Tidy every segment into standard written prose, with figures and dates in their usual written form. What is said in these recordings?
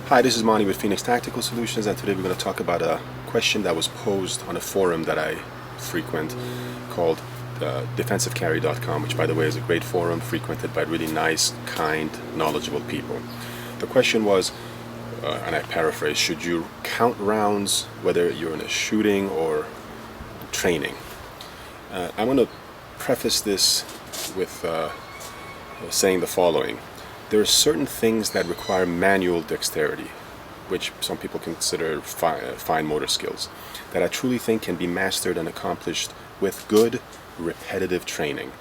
Hi, this is Maani with Phoenix Tactical Solutions, and today we're going to talk about a question that was posed on a forum that I frequent called defensivecarry.com, which by the way is a great forum frequented by really nice, kind, knowledgeable people. The question was, and I paraphrase, should you count rounds whether you're in a shooting or training? I want to preface this with saying the following. There are certain things that require manual dexterity, which some people consider fine motor skills, that I truly think can be mastered and accomplished with good, repetitive training,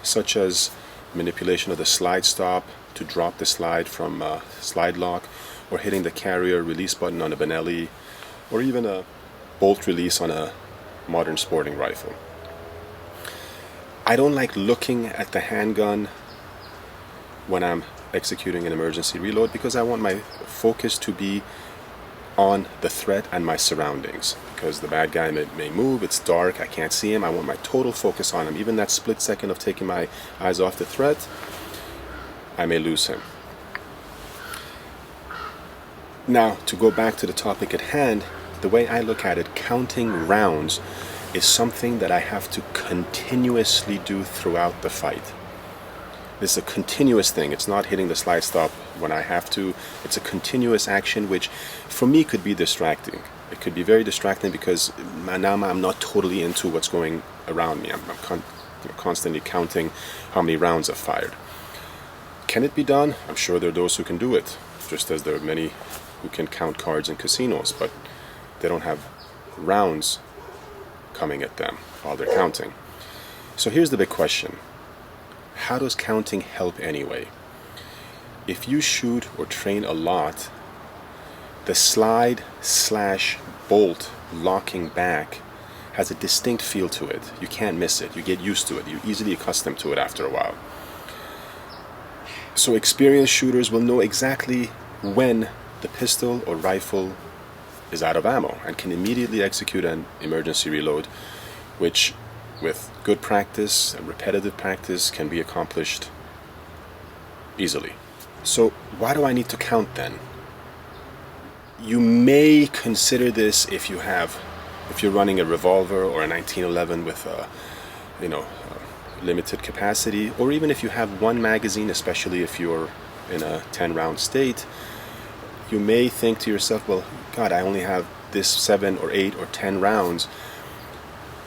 such as manipulation of the slide stop to drop the slide from slide lock, or hitting the carrier release button on a Benelli, or even a bolt release on a modern sporting rifle. I don't like looking at the handgun when I'm executing an emergency reload because I want my focus to be on the threat and my surroundings, because the bad guy may move, it's dark, I can't see him, I want my total focus on him. Even that split second of taking my eyes off the threat, I may lose him. Now, to go back to the topic at hand, the way I look at it, counting rounds is something that I have to continuously do throughout the fight. This is a continuous thing. It's not hitting the slide stop when I have to. It's a continuous action, which for me could be distracting. It could be very distracting because now I'm not totally into what's going around me. I'm constantly counting how many rounds I've fired. Can it be done? I'm sure there are those who can do it, just as there are many who can count cards in casinos, but they don't have rounds coming at them while they're counting. So here's the big question. How does counting help anyway? If you shoot or train a lot, the slide/bolt locking back has a distinct feel to it. You can't miss it. You get used to it. You're easily accustomed to it after a while. So experienced shooters will know exactly when the pistol or rifle is out of ammo and can immediately execute an emergency reload, which with good practice and repetitive practice can be accomplished easily. So why do I need to count then? You may consider this if you're running a revolver or a 1911 with a limited capacity, or even if you have one magazine, especially if you're in a 10-round state. You may think to yourself, well, God, I only have this 7 or 8 or 10 rounds.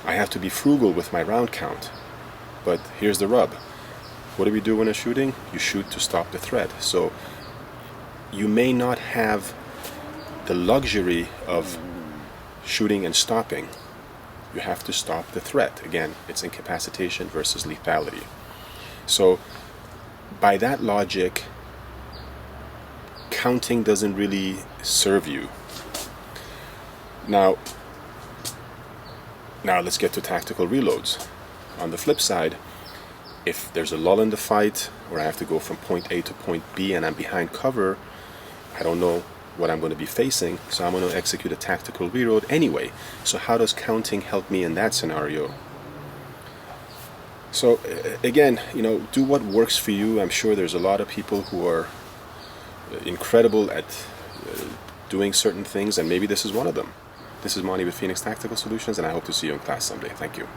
I have to be frugal with my round count. But here's the rub. What do we do when a shooting? You shoot to stop the threat. So you may not have the luxury of shooting and stopping. You have to stop the threat. Again, it's incapacitation versus lethality. So by that logic, counting doesn't really serve you. Now let's get to tactical reloads. On the flip side, if there's a lull in the fight, or I have to go from point A to point B and I'm behind cover, I don't know what I'm going to be facing, so I'm going to execute a tactical reload anyway. So how does counting help me in that scenario? So again, do what works for you. I'm sure there's a lot of people who are incredible at doing certain things, and maybe this is one of them. This is Maani with Phoenix Tactical Solutions, and I hope to see you in class someday. Thank you.